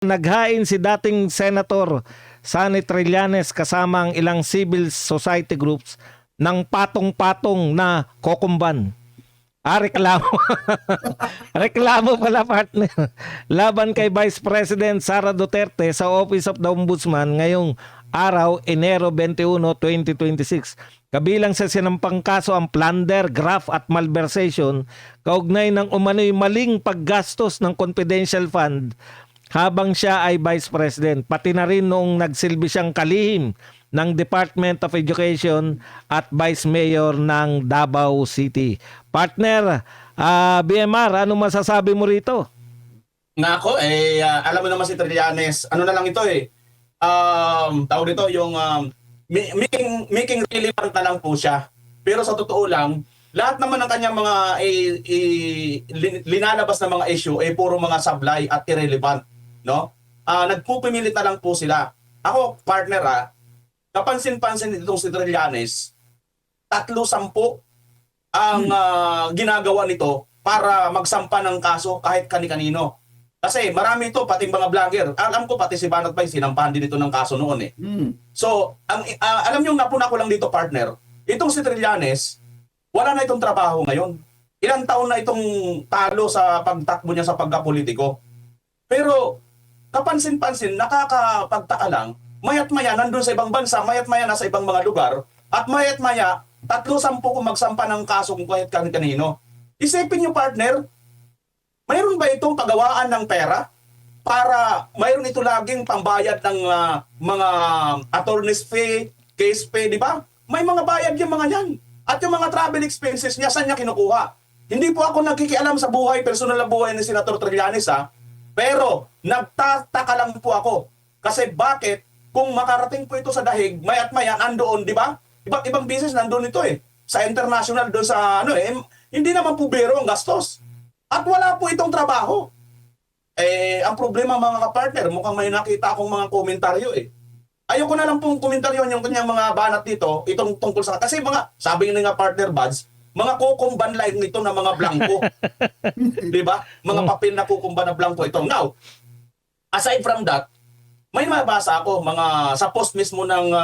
Naghain si dating Senator Sonny Trillanes kasama ang ilang civil society groups ng patong-patong na kokumban. Reklamo. Reklamo pala, partner. Laban kay Vice President Sara Duterte sa Office of the Ombudsman ngayong araw, Enero 21, 2026. Kabilang sa sinampang kaso ang plunder, graft at malversation kaugnay ng umano'y maling paggastos ng confidential fund habang siya ay Vice President. Pati na rin noong nagsilbi siyang kalihim ng Department of Education at Vice Mayor ng Davao City. Partner, BMR, ano masasabi mo rito? Nako, alam mo naman si Trillanes, ano na lang ito tawag dito yung making relevant na lang po siya. Pero sa totoo lang, lahat naman ng kanyang mga linalabas na mga issue ay puro mga sablay at irrelevant, no? Nagpupumilit na lang po sila. Ako, partner, kapansin-pansin itong si Trillanes, 3-10 ang ginagawa nito para magsampa ng kaso kahit kani-kanino. Kasi marami ito, pati mga vlogger. Alam ko pati si Banat Bay, sinampahan din ito ng kaso noon . So, alam nyo, napuna ko lang dito, partner, itong si Trillanes, wala na itong trabaho ngayon. Ilang taon na itong talo sa pagtakbo niya sa pagkapolitiko. Pero, kapansin-pansin, nakakapagtaka lang, mayat-maya nandun sa ibang bansa, mayat-maya nasa ibang mga lugar, at mayat-maya 3-10 kung magsampa ng kaso kung kahit kanino. Isipin niyo, partner, mayroon ba itong pagawaan ng pera para mayroon ito laging pambayad ng mga attorney's fee, case fee, di ba? May mga bayad yung mga yan. At yung mga travel expenses niya, saan niya kinukuha? Hindi po ako nagkikialam sa buhay, personal na buhay ni Senator Trillanes, pero nagtataka lang po ako. Kasi bakit kung makarating po ito sa dahig, maya't maya nandoon, di ba? Iba't ibang business nandoon ito sa international, doon sa hindi naman po biro ang gastos. At wala po itong trabaho. Ang problema, mga kapartner, mukhang may nakita akong mga komentaryo Ayoko na lang pong komentaryo yung kanyang mga banat dito, itong tungkol sa, kasi sabi nga partner buds, mga kukumban line nito na mga blanco. Di ba? Mga papel na kukumban na blanco ito. Now, aside from that, may mabasa ako sa post mismo ng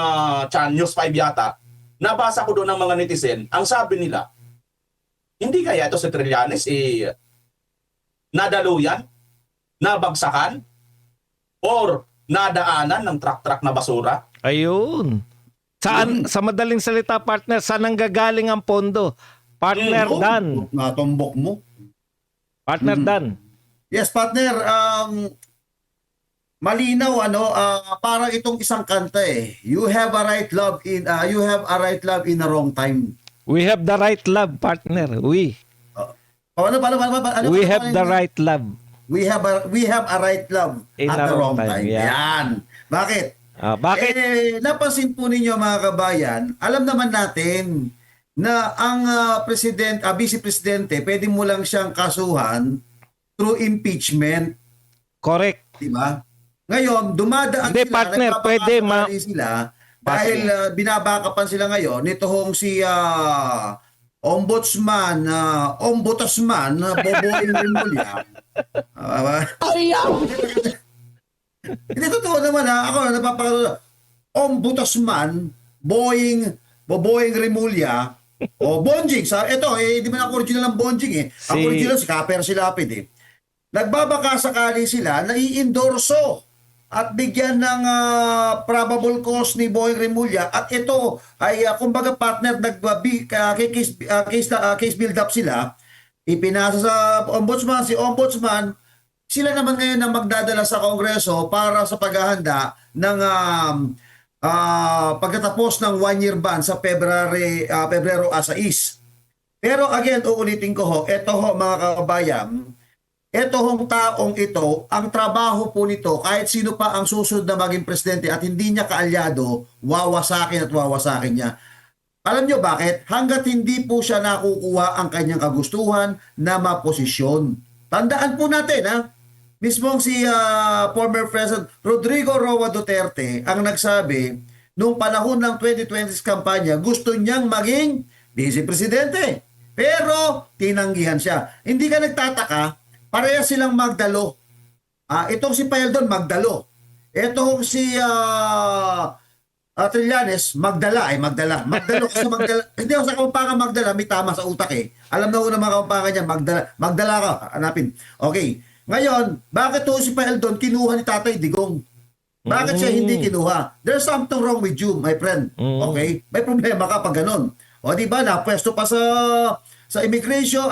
News 5 yata, nabasa ko doon ng mga netizen, ang sabi nila, hindi kaya ito si Trillanes nadaluyan, nabagsakan, or nadaanan ng truck na basura? Ayun. Saan, sa madaling salita, partner, saan nanggagaling ang pondo? Partner Dan. Natumbok mo. Partner Dan. Yes, partner. Malinaw parang itong isang kanta You have a right love in the wrong time. We have the right love, partner. Paano, we have the right love. We have a right love In at the wrong time. Yeah. Yan. Bakit? Bakit? Napansin po ninyo, mga kabayan, alam naman natin na ang vice presidente, pwede mo lang siyang kasuhan through impeachment. Correct. Diba? Ngayon, dumadaan Hindi, partner, pwede sila dahil binabakapan sila ngayon nitong si Ombudsman Boboy Rimulya. Hindi, totoo naman ako napapakala. Ombudsman Boboy Rimulya o Bonjing. Hindi man ako original ng Bonjing Ang original si Kaper Silapid Nagbabaka sakali sila na i-endorso at bigyan ng probable cause ni Boy Rimulya, at ito ay kumbaga partner case build up sila, ipinasa sa ombudsman, sila naman ngayon ang magdadala sa Kongreso para sa paghahanda ng pagkatapos ng 1-year ban sa Pebrero 6. Pero again, uulitin ko ito mga kababayan, ito hong taong ito, ang trabaho po nito, kahit sino pa ang susunod na maging presidente at hindi niya kaalyado, wawasakin niya. Alam niyo bakit? Hanggat hindi po siya nakukuha ang kanyang kagustuhan na maposisyon. Tandaan po natin, mismong si former President Rodrigo Roa Duterte ang nagsabi, nung panahon ng 2020 kampanya, gusto niyang maging vice presidente. Pero tinanggihan siya. Hindi ka nagtataka, pareha silang magdalo Itong si Paeldon, magdalo. Itong si Trillanes, magdala. Magdalo kasi magdala. Hindi ako sa Kapampangan magdala, may tama sa utak eh. Alam na una mga Kapampangan niya, magdala ka, hanapin. Okay. Ngayon, bakit to si Paeldon kinuha ni Tatay Digong? Bakit siya hindi kinuha? There's something wrong with you, my friend. Okay? May problema ka pag ganun. O di ba, napwesto pa sa immigration,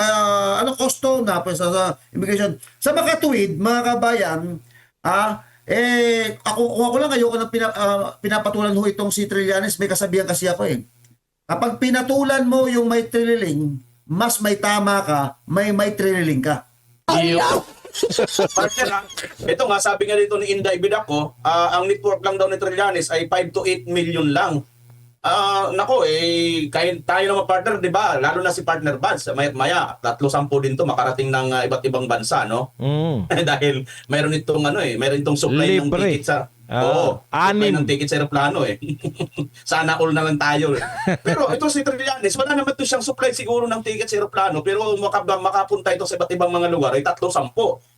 custom, napwesto sa immigration. Sa makatuwid, mga kabayan, ako lang ayoko nang pinapatulan ho itong si Trillanes, may kasabihan kasi ako eh. Kapag pinatulan mo yung may trililing, mas may tama ka, may trililing ka. Partner, ito nga, sabi nga dito ni Inday Bidaco, ang network lang daw ni Trillanes ay 5 to 8 million lang. Nako, kahit tayo naman partner, di ba? Lalo na si partner Bads, maya 3-10 din to makarating ng iba't ibang bansa, no? Dahil mayroon itong mayroon itong supply ng Libre. ticket sa supply 6. ng ticket sa aeroplano eh. Sana all na lang tayo. Pero ito si Trillanes, wala naman to siyang supply siguro ng ticket sa aeroplano, pero makapunta ito sa iba't ibang mga lugar ay 3-10.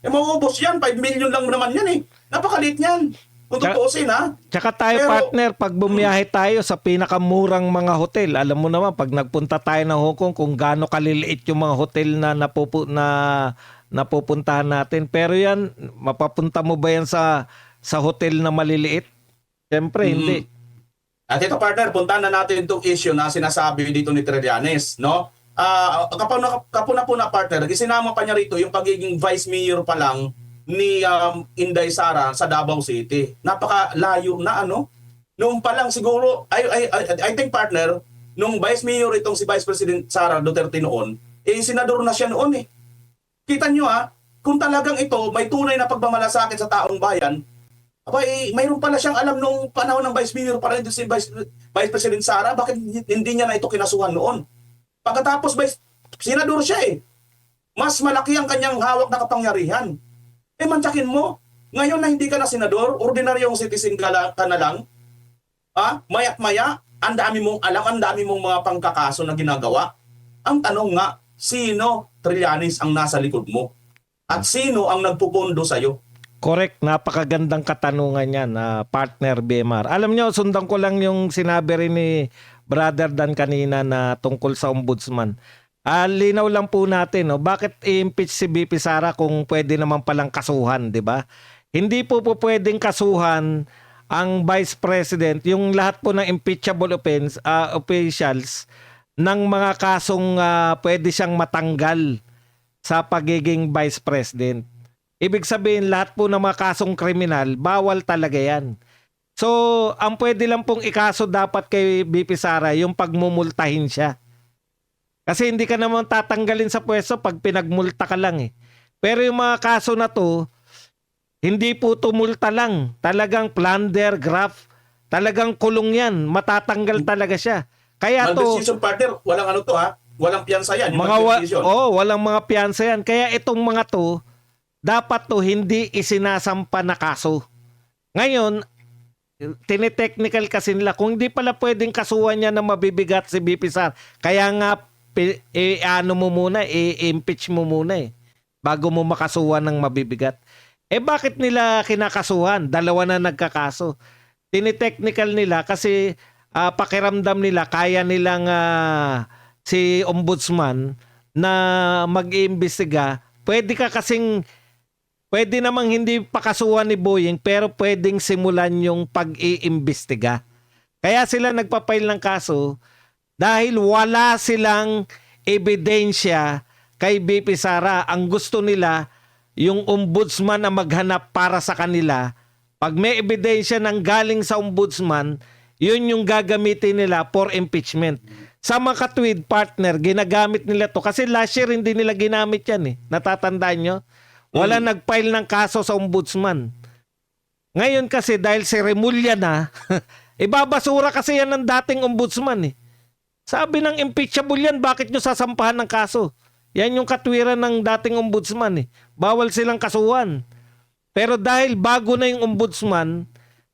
Mauubos yan, 5 million lang naman yan eh. Napakaliit yan. Kung tutuusin ha. Tsaka tayo, partner, pag bumiyahe tayo sa pinakamurang mga hotel, alam mo naman, pag nagpunta tayo ng Hong Kong, kung gaano kaliliit yung mga hotel na napupuntahan natin. Pero yan, mapapunta mo ba yan sa hotel na maliliit? Siyempre, hindi. At ito partner, puntahan na natin itong issue na sinasabi dito ni Trillanes, no? Kapuna-puna partner, isinama pa niya rito yung pagiging vice mayor pa lang ni Inday Sara sa Davao City. Napakalayo na Noong pa lang siguro, I think partner, nung vice mayor itong si Vice President Sara Duterte noon, senador na siya noon eh. Kita nyo kung talagang ito may tunay na pagmamalasakit sa taong bayan, mayroon pala siyang alam nung panahon ng vice mayor para ito si Vice President Sara, bakit hindi niya na ito kinasuhan noon? Pagkatapos senador siya eh. Mas malaki ang kanyang hawak na kapangyarihan. Mantsakin mo, ngayon na hindi ka na senador, ordinaryong citizen ka na lang, maya't maya, ang dami mong alam, ang dami mong mga pangkakaso na ginagawa. Ang tanong nga, sino, Trillanes, ang nasa likod mo? At sino ang nagpupundo sa'yo? Correct, napakagandang katanungan yan, partner BMR. Alam nyo, sundan ko lang yung sinabi rin ni Brother Dan kanina na tungkol sa ombudsman. Linaw lang po natin, bakit i-impeach si BP Sara kung pwede naman palang kasuhan, di ba? Hindi po pwedeng kasuhan ang Vice President, yung lahat po ng impeachable officials ng mga kasong pwede siyang matanggal sa pagiging Vice President. Ibig sabihin, lahat po ng mga kasong kriminal, bawal talaga yan. So, ang pwede lang pong ikaso dapat kay BP Sara, yung pagmumultahin siya. Kasi hindi ka naman tatanggalin sa pwesto pag pinagmulta ka lang eh. Pero yung mga kaso na to, hindi po tumulta lang. Talagang plunder, graft, talagang kulong yan. Matatanggal talaga siya. Kaya Malversation partner, walang walang piyansa yan. Walang mga piyansa yan. Kaya itong mga to, dapat to hindi isinasampa na kaso. Ngayon, tinetechnical kasi nila. Kung hindi pala pwedeng kasuhan niya na mabibigat si BP Sara, kaya nga i-impeach mo muna bago mo makasuhan ng mabibigat. Bakit nila kinakasuhan? 2 na nagkakaso. Tinetechnical nila kasi pakiramdam nila kaya nilang si ombudsman na mag-iimbestiga. Pwede namang hindi pakasuhan ni Boying pero pwedeng simulan yung pag-iimbestiga. Kaya sila nagpapail ng kaso dahil wala silang ebidensya kay BP Sara. Ang gusto nila, yung ombudsman na maghanap para sa kanila. Pag may ebidensya ng galing sa ombudsman, yun yung gagamitin nila for impeachment. Sa makatwid, partner, ginagamit nila to. Kasi last year hindi nila ginamit yan eh. Natatandaan nyo? Wala nag-file ng kaso sa ombudsman. Ngayon kasi dahil si Remulla na, ibabasura kasi yan ng dating ombudsman eh. Sabi ng impeachable yan, bakit nyo sasampahan ng kaso? Yan yung katwiran ng dating ombudsman eh. Bawal silang kasuhan. Pero dahil bago na yung ombudsman,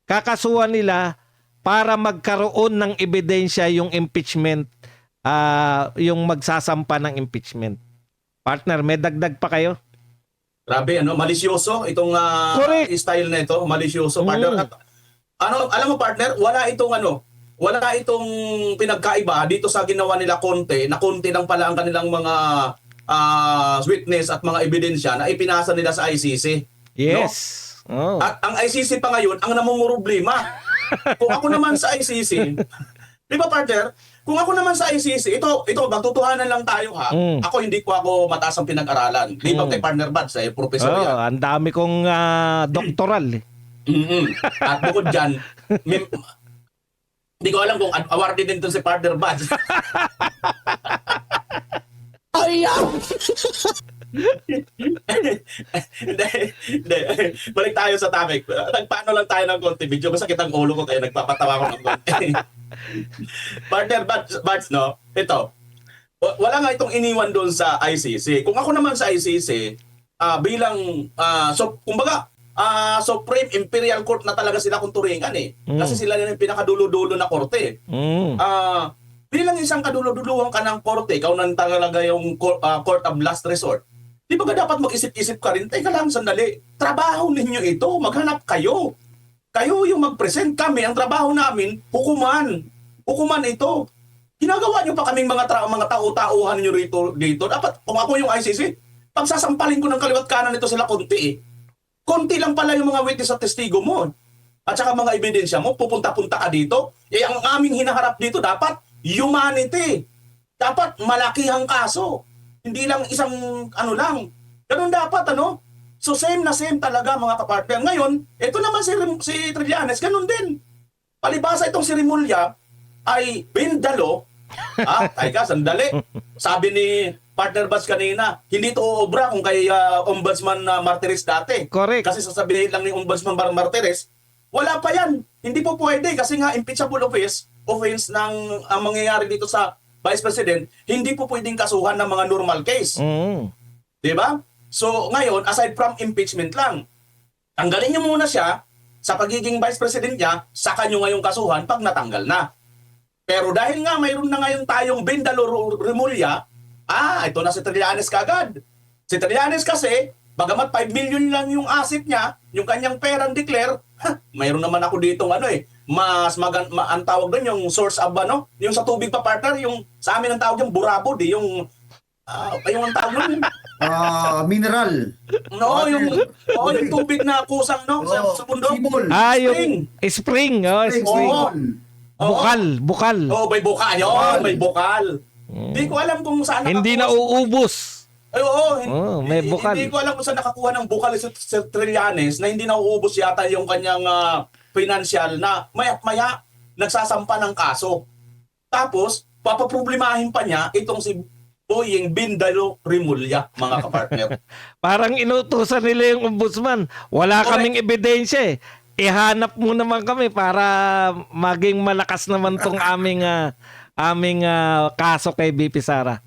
kakasuhan nila para magkaroon ng ebidensya yung impeachment, yung magsasampa ng impeachment. Partner, may dagdag pa kayo? Grabe, malisyoso itong Correct. style na ito, malisyoso, partner. At, alam mo, partner, wala itong pinagkaiba dito sa ginawa nila Conte, na Conte lang pala ang kanilang mga witness at mga ebidensya na ipinasa nila sa ICC. Yes. Oh. At ang ICC pa ngayon, ang namumroblema. Kung ako naman sa ICC, di ba, partner? Kung ako naman sa ICC, ito, magtutuhanan lang tayo ha. Ako, hindi ko mataas ang pinag-aralan. Di ba kay partner Bads, professor yan. Ang dami kong doctoral. At bukod dyan, hindi ko alam kung awarded din to si partner Bads. Hindi. Balik tayo sa topic. Nagpaano lang tayo ng konti video. Masakit ang ulo ko kaya nagpapatawa ko ng konti. Partner Bads, no? Ito. Wala nga itong iniwan doon sa ICC. Kung ako naman sa ICC, bilang, kumbaga, Supreme Imperial Court na talaga sila kung turingan eh. Kasi sila yung pinakadulo-dulo na korte. Bilang isang kadulo-duluhan ka ng korte, ikaw nang talaga yung court of last resort, di ba dapat mag-isip-isip ka rin? Teka lang, sandali. Trabaho ninyo ito. Maghanap kayo. Kayo yung mag-present. Kami, ang trabaho namin, hukuman. Hukuman ito. Ginagawa nyo pa kaming mga tao-tauhan nyo dito. Dapat, kung ako yung ICC, pagsasampalin ko ng kaliwat kanan ito sila konti eh. Konti lang pala yung mga witness at testigo mo. At saka mga ebidensya mo, pupunta-punta ka dito. Ang aming hinaharap dito dapat humanity. Dapat malakihang kaso. Hindi lang isang lang. Ganun dapat, So same na same talaga mga kapartner. Ngayon, ito naman si Trillanes, ganun din. Palibasa itong si Rimulya ay bindalo. Teka, sandali. Sabi ni partner Bads kanina, hindi ito uobra kung kay Ombudsman Martires dati. Correct. Kasi sasabihin lang ni Ombudsman Martires, wala pa yan. Hindi po pwede kasi nga impeachable offense ng mangyayari dito sa Vice President, hindi po pwedeng kasuhan ng mga normal case. Di ba? So ngayon, aside from impeachment lang, tanggalin niyo muna siya sa pagiging Vice President niya, saka nyo ngayong kasuhan pag natanggal na. Pero dahil nga mayroon na ngayon tayong Bindalo Rimulya, ito na si Trillanes kagad. Si Trillanes kasi, bagamat 5 million lang yung asset niya, yung kanyang perang declare, mayroon naman ako ditong ang tawag doon yung source of yung sa tubig pa partner, yung sa amin ang tawag yung burabod yung ang tawag doon. Mineral. No, yung tubig na kusang sa bundok. Sibol. Yung spring. Spring. Bukal. May bukal. May bukal. Hindi ko alam kung saan Hindi na uubos. May bukal. Hindi ko alam kung saan nakakuha ng bukal si Trillanes na hindi na uubos yata yung kanyang financial na maya nagsasampa ng kaso. Tapos, papaproblemahin pa niya itong si Boying Bindalo Rimulya, mga kapartner. Parang inutusan nila yung ombudsman. Wala kaming ebidensya eh. Ihanap mo naman kami para maging malakas naman tong aming kaso kay BP Sara.